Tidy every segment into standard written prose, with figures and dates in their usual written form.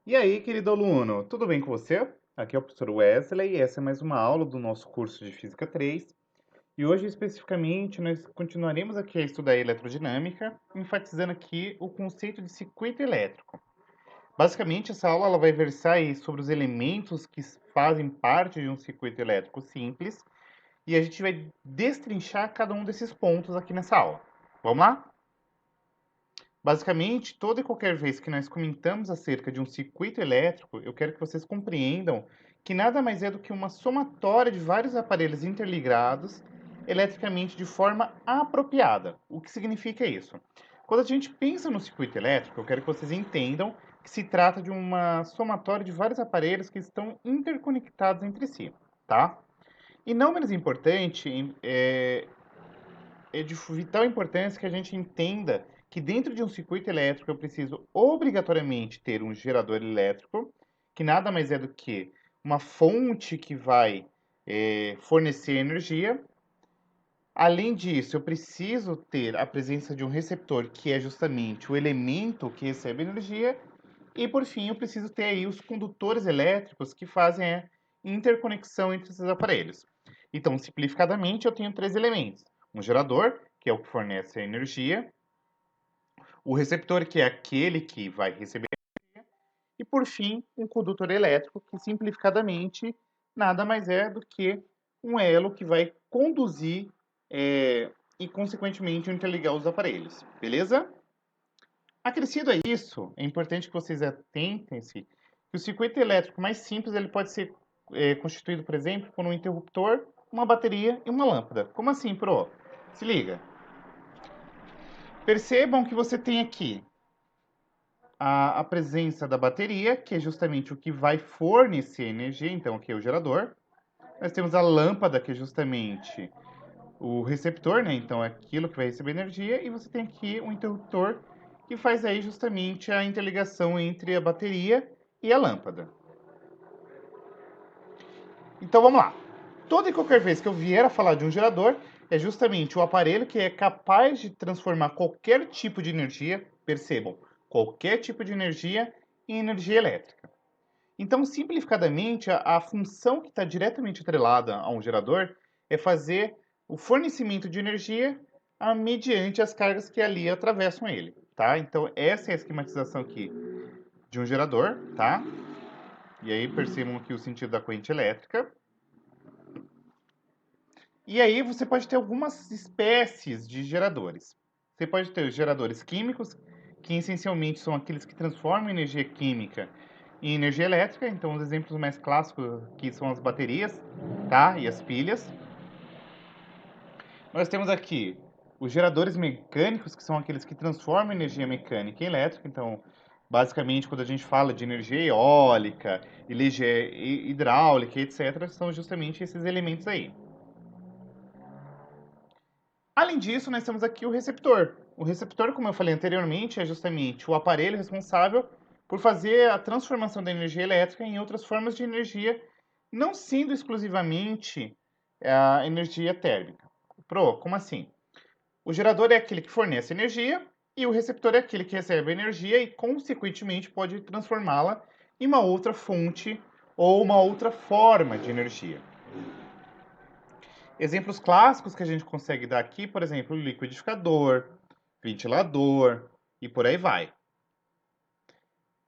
E aí, querido aluno, tudo bem com você? Aqui é o professor Wesley e essa é mais uma aula do nosso curso de Física 3. E hoje, especificamente, nós continuaremos aqui a estudar a eletrodinâmica, enfatizando aqui o conceito de circuito elétrico. Basicamente, essa aula ela vai versar aí sobre os elementos que fazem parte de um circuito elétrico simples e a gente vai destrinchar cada um desses pontos aqui nessa aula. Vamos lá? Basicamente, toda e qualquer vez que nós comentamos acerca de um circuito elétrico, eu quero que vocês compreendam que nada mais é do que uma somatória de vários aparelhos interligados eletricamente de forma apropriada. O que significa isso? Quando a gente pensa no circuito elétrico, eu quero que vocês entendam que se trata de uma somatória de vários aparelhos que estão interconectados entre si, tá? E não menos importante, é de vital importância que a gente entenda que dentro de um circuito elétrico eu preciso obrigatoriamente ter um gerador elétrico, que nada mais é do que uma fonte que vai fornecer energia. Além disso, eu preciso ter a presença de um receptor, que é justamente o elemento que recebe energia. E, por fim, eu preciso ter aí os condutores elétricos que fazem a interconexão entre esses aparelhos. Então, simplificadamente, eu tenho três elementos. Um gerador, que é o que fornece a energia, o receptor, que é aquele que vai receber, e, por fim, um condutor elétrico, que simplificadamente nada mais é do que um elo que vai conduzir e, consequentemente, interligar os aparelhos. Beleza? Acrescido a isso, é importante que vocês atentem-se que o circuito elétrico mais simples ele pode ser constituído, por exemplo, por um interruptor, uma bateria e uma lâmpada. Como assim, pro? Se liga. Percebam que você tem aqui a presença da bateria, que é justamente o que vai fornecer energia, então aqui é o gerador. Nós temos a lâmpada, que é justamente o receptor, né? Então é aquilo que vai receber energia. E você tem aqui um interruptor que faz aí justamente a interligação entre a bateria e a lâmpada. Então vamos lá. Toda e qualquer vez que eu vier a falar de um gerador, é justamente o aparelho que é capaz de transformar qualquer tipo de energia, percebam, qualquer tipo de energia, em energia elétrica. Então, simplificadamente, a função que está diretamente atrelada a um gerador é fazer o fornecimento de energia mediante as cargas que ali atravessam ele, tá? Então, essa é a esquematização aqui de um gerador, tá? E aí percebam aqui o sentido da corrente elétrica. E aí você pode ter algumas espécies de geradores. Você pode ter os geradores químicos, que essencialmente são aqueles que transformam energia química em energia elétrica. Então, os exemplos mais clássicos aqui são as baterias, tá? E as pilhas. Nós temos aqui os geradores mecânicos, que são aqueles que transformam energia mecânica em elétrica. Então, basicamente, quando a gente fala de energia eólica, energia hidráulica, etc., são justamente esses elementos aí. Além disso, nós temos aqui o receptor. O receptor, como eu falei anteriormente, é justamente o aparelho responsável por fazer a transformação da energia elétrica em outras formas de energia, não sendo exclusivamente a energia térmica. Pro, como assim? O gerador é aquele que fornece energia e o receptor é aquele que recebe a energia e, consequentemente, pode transformá-la em uma outra fonte ou uma outra forma de energia. Exemplos clássicos que a gente consegue dar aqui, por exemplo, liquidificador, ventilador e por aí vai.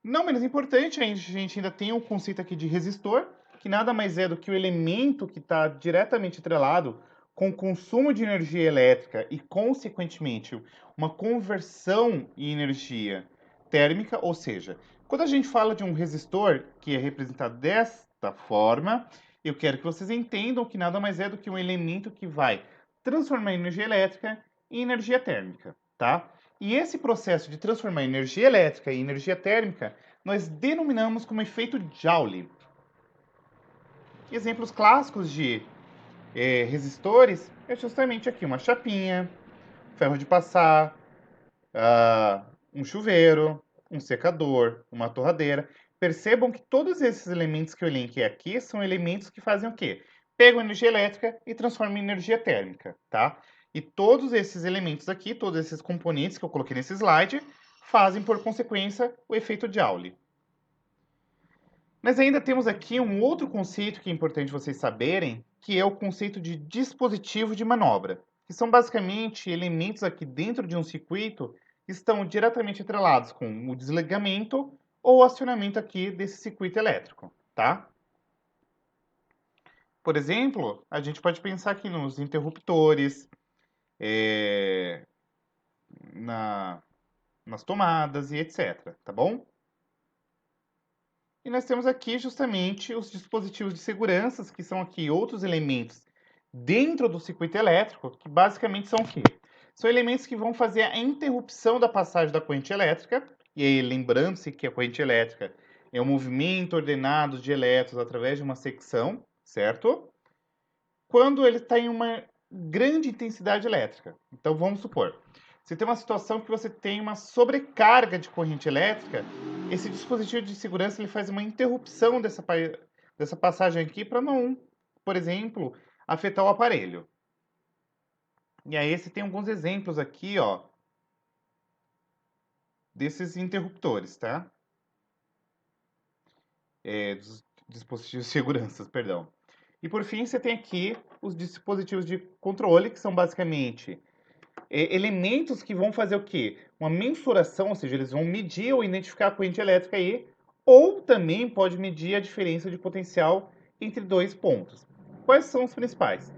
Não menos importante, a gente ainda tem um conceito aqui de resistor, que nada mais é do que o elemento que está diretamente atrelado com o consumo de energia elétrica e, consequentemente, uma conversão em energia térmica, ou seja, quando a gente fala de um resistor que é representado desta forma, eu quero que vocês entendam que nada mais é do que um elemento que vai transformar energia elétrica em energia térmica, tá? E esse processo de transformar energia elétrica em energia térmica, nós denominamos como efeito Joule. Exemplos clássicos de resistores é justamente aqui uma chapinha, ferro de passar, um chuveiro, um secador, uma torradeira. Percebam que todos esses elementos que eu elenquei aqui são elementos que fazem o quê? Pegam energia elétrica e transformam em energia térmica, tá? E todos esses elementos aqui, todos esses componentes que eu coloquei nesse slide, fazem por consequência o efeito Joule. Mas ainda temos aqui um outro conceito que é importante vocês saberem, que é o conceito de dispositivo de manobra, que são basicamente elementos aqui dentro de um circuito que estão diretamente atrelados com o desligamento ou acionamento aqui desse circuito elétrico, tá? Por exemplo, a gente pode pensar aqui nos interruptores, eh, na- nas tomadas e etc, tá bom? E nós temos aqui justamente os dispositivos de segurança, que são aqui outros elementos dentro do circuito elétrico, que basicamente são o quê? São elementos que vão fazer a interrupção da passagem da corrente elétrica, e aí lembrando-se que a corrente elétrica é um movimento ordenado de elétrons através de uma secção, certo? Quando ele está em uma grande intensidade elétrica. Então vamos supor, você tem uma situação que você tem uma sobrecarga de corrente elétrica, esse dispositivo de segurança ele faz uma interrupção dessa passagem aqui para não, por exemplo, afetar o aparelho. E aí você tem alguns exemplos aqui, ó, desses interruptores, tá? Dos dispositivos de segurança, perdão. E por fim, você tem aqui os dispositivos de controle, que são basicamente elementos que vão fazer o quê? Uma mensuração, ou seja, eles vão medir ou identificar a corrente elétrica aí, ou também pode medir a diferença de potencial entre dois pontos. Quais são os principais?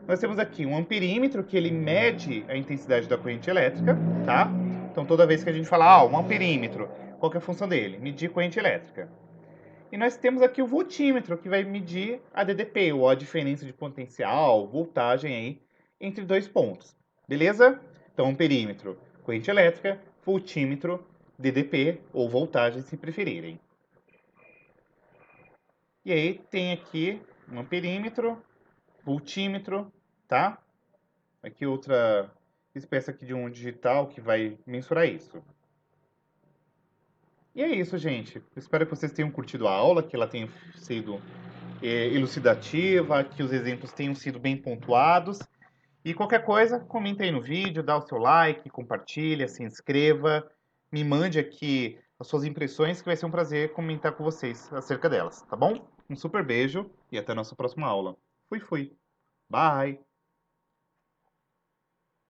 Nós temos aqui um amperímetro, que ele mede a intensidade da corrente elétrica, tá? Então, toda vez que a gente fala, um amperímetro, qual que é a função dele? Medir corrente elétrica. E nós temos aqui o voltímetro, que vai medir a DDP, ou a diferença de potencial, voltagem aí, entre dois pontos. Beleza? Então, um perímetro, corrente elétrica, voltímetro, DDP, ou voltagem, se preferirem. E aí tem aqui um amperímetro, voltímetro, tá? Aqui outra espécie aqui de um digital que vai mensurar isso. E é isso, gente. Espero que vocês tenham curtido a aula, que ela tenha sido elucidativa, que os exemplos tenham sido bem pontuados. E qualquer coisa, comenta aí no vídeo, dá o seu like, compartilha, se inscreva, me mande aqui as suas impressões, que vai ser um prazer comentar com vocês acerca delas, tá bom? Um super beijo e até a nossa próxima aula. Fui, fui. Bye!